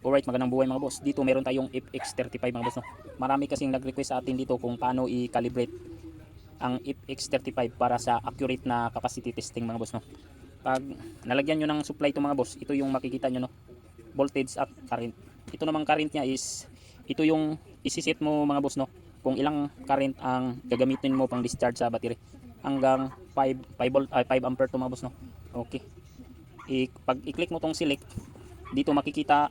Alright, magandang buhay mga boss. Dito meron tayong FX35 mga boss, no. Marami kasing nag-request sa atin dito kung paano i-calibrate ang FX35 para sa accurate na capacity testing mga boss, no. Pag nalagyan nyo ng supply ito mga boss, ito yung makikita nyo, no. Voltage at current. Ito namang current nya is, ito yung isiset mo mga boss, no. Kung ilang current ang gagamitin mo pang discharge sa battery. Hanggang 5 volt, 5 ampere to mga boss, no. Okay. Pag i-click mo tong select, dito makikita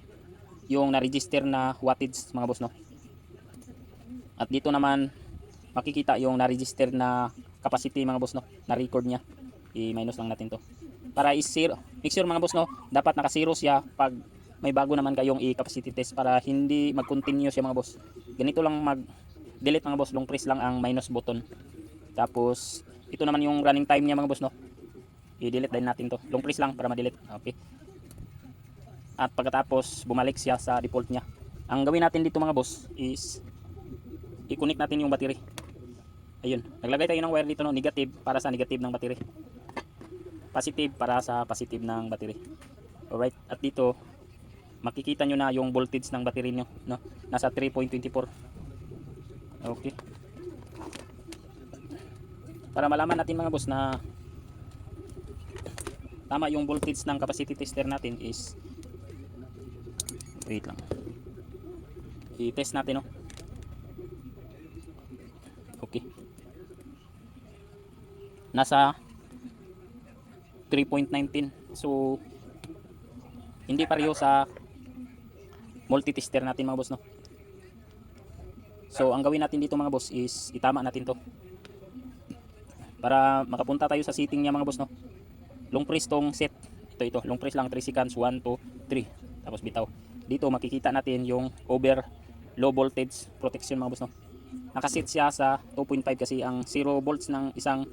yung na-register na wattage mga boss, no. At dito naman makikita yung na-register na capacity mga boss, no, na record niya. I-minus lang natin to para i-zero. Make sure mga boss, no, dapat naka-zero siya pag may bago naman kayong i-capacity test para hindi mag-continue siya mga boss. Ganito lang mag-delete mga boss, long press lang ang minus button. Tapos ito naman yung running time niya mga boss, no. I-delete din natin to. Long press lang para ma-delete. Okay. At pagkatapos bumalik siya sa default niya. Ang gawin natin dito mga boss is i-connect natin yung battery. Ayun, naglagay tayo ng wire dito, no, negative para sa negative ng battery, positive para sa positive ng battery. Alright, at dito makikita nyo na yung voltage ng battery nyo, no, nasa 3.24. Okay, para malaman natin mga boss na tama yung voltage ng capacity tester natin is, wait lang, i-test natin, no. Okay, nasa 3.19. So hindi pareho sa multi-tester natin mga boss, no. So ang gawin natin dito mga boss is itama natin to para makapunta tayo sa setting niya mga boss, no. Long press tong set, ito long press lang 3 seconds, 1, 2, 3, tapos bitaw. Dito makikita natin yung over low voltage protection mga boss, no. Nakaset siya sa 2.5 kasi ang 0 volts ng isang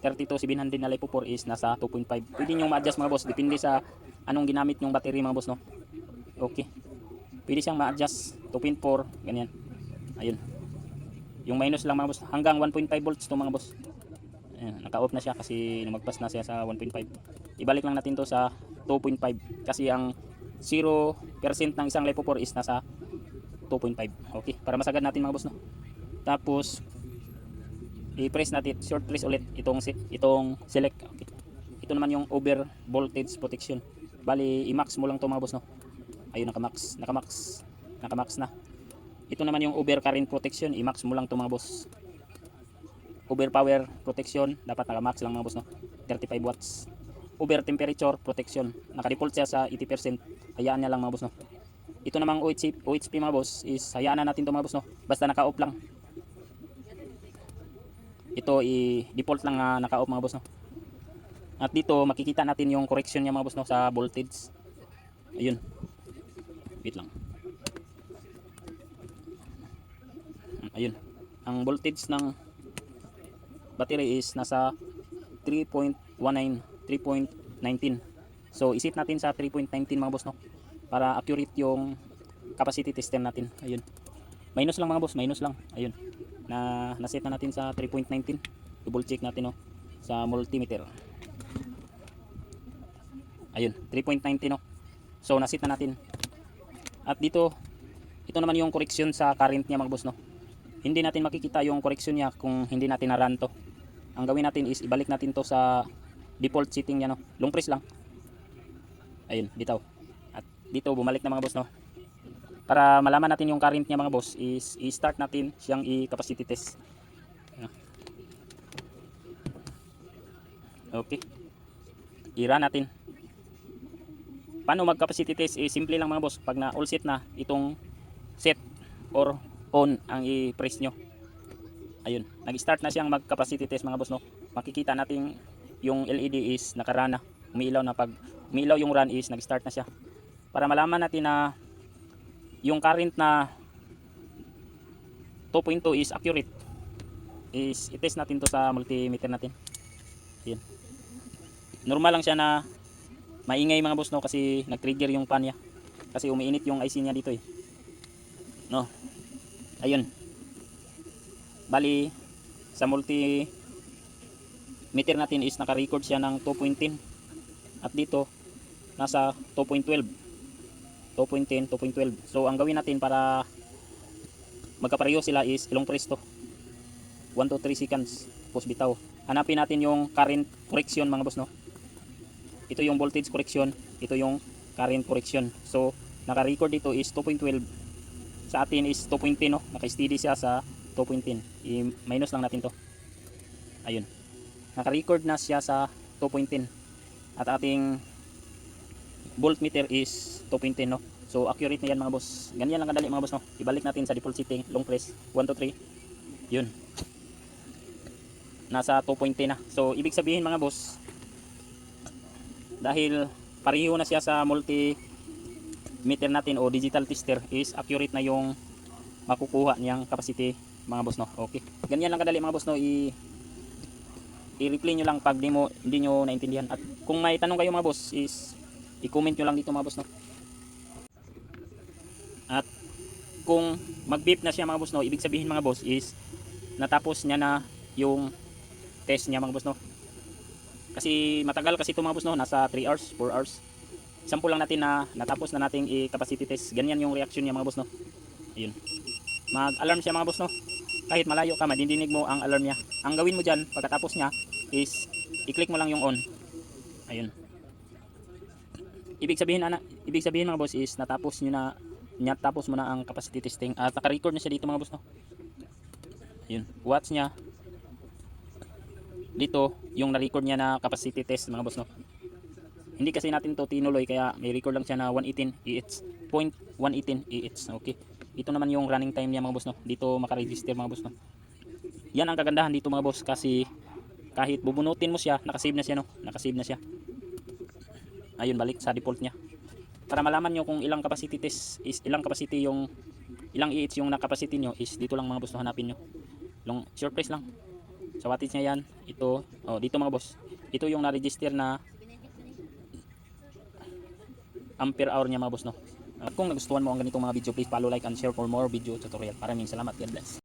32700 na LiPo 4 is nasa 2.5. Pwede nyo ma-adjust mga boss, depende sa anong ginamit yung battery mga boss, no. Okay, pwede siyang ma-adjust 2.4 ganyan. Ayun, yung minus lang mga boss, hanggang 1.5 volts to mga boss. Ayan, naka-off na siya kasi lumagpas na siya sa 1.5. Ibalik lang natin to sa 2.5 kasi ang 0% ng isang LiPo 4 is nasa 2.5. Okay, para masagad natin mga boss, no. Tapos i-press natin, short press ulit itong select. Okay, ito naman yung over voltage protection. Bali i-max mo lang to mga boss, no. Ayun, nakamax na. Ito naman yung over current protection, i-max mo lang to mga boss. Over power protection, dapat naka-max lang mga boss, no, 35 watts. Over temperature protection, naka-default siya sa 80%, hayaan niya lang mga boss, no. Ito namang OHP mga boss is hayaan na natin to mga boss, no, basta naka-off lang. Ito i-default lang na naka-off mga boss, no. At dito makikita natin yung correction niya mga boss, no, sa voltage. Ayun, wait lang. Ayun, ang voltage ng battery is nasa 3.19, 3.19. So isit natin sa 3.19 mga boss, no, para accurate yung capacity tester natin. Ayun, minus lang mga boss, minus lang. Ayun, naset na natin sa 3.19. Double check natin, no, sa multimeter. Ayun, 3.19, no. So naset na natin. At dito, ito naman yung correction sa current niya mga boss, no. Hindi natin makikita yung correction niya kung hindi natin na-run to. Ang gawin natin is ibalik natin to sa default setting niya, no. Long press lang. Ayun, bitaw. At dito bumalik na mga boss, no. Para malaman natin yung current niya mga boss is i-start natin siyang i-capacity test. Okay, i-run natin. Paano mag-capacity test? Simple lang mga boss. Pag na all set na itong set or on ang i-press nyo. Ayun, nag-start na siyang mag-capacity test mga boss, no. Makikita natin yung LED is nakarana, umiilaw na. Pag umiilaw yung run is nag-start na siya. Para malaman natin na yung current na 2.2 is accurate, is i-test natin to sa multimeter natin. Ayun, normal lang siya na maingay mga boss, no, kasi nag-trigger yung fan niya kasi umiinit yung IC niya dito, no. Ayun, bali sa multimeter natin is naka-record siya ng 2.10 at dito nasa 2.12. 2.10, 2.12. So ang gawin natin para magkapareho sila is ilong press to. 1 to 3 seconds. Tapos bitaw. Hanapin natin yung current correction mga boss no. Ito yung voltage correction, ito yung current correction. So naka-record dito is 2.12. Sa atin is 2.10 no. Naka-steady siya sa 2.10. I-minus lang natin to. Ayun. Naka-record na siya sa 2.10. At ating voltmeter is 2.10 no. So accurate na yan mga boss. Ganyan lang kadali mga boss no. Ibalik natin sa default setting, long press 1 to 3. Yun. Nasa 2.10 na. So ibig sabihin mga boss, dahil pareho na siya sa multimeter natin o digital tester, is accurate na yung makukuha niyang capacity mga boss no. Okay. Ganyan lang kadali mga boss no. I-replay nyo lang pag hindi nyo naintindihan. At kung may tanong kayo mga boss is i-comment nyo lang dito mga boss no. At kung mag-beep na siya mga boss no, ibig sabihin mga boss is natapos niya na yung test niya mga boss no. Kasi matagal kasi ito mga boss no, nasa 3 hours, 4 hours. Sample lang natin na natapos na nating i-capacity test. Ganyan yung reaction niya mga boss no. Ayun. Mag-alarm siya mga boss no. Kahit malayo ka, madidinig mo ang alarm niya. Ang gawin mo dyan pagkatapos niya is i-click mo lang yung on. Ayun. Ibig sabihin mga boss is natapos mo na ang capacity testing at naka-record na siya dito mga boss no. Ayun, watch niya. Dito yung na-record niya na capacity test mga boss no. Hindi kasi natin to tinuloy kaya may record lang siya na 118 EH, 0.118 EH. Okay. Ito naman yung running time niya mga boss no. Dito maka-register mga boss no. Yan ang kagandahan dito mga boss kasi kahit bubunutin mo siya, nakasave na siya no. Nakasave na siya. Ayun, balik sa default niya. Para malaman nyo kung ilang capacity test is ilang EH yung na-capacity nyo is dito lang mga boss no, hanapin nyo. Surprise lang. Sa wattage niya yan, ito, dito mga boss. Ito yung na-register na ampere hour niya mga boss no. At kung nagustuhan mo ang ganitong mga video, please follow, like and share for more video tutorial. Maraming salamat. God bless.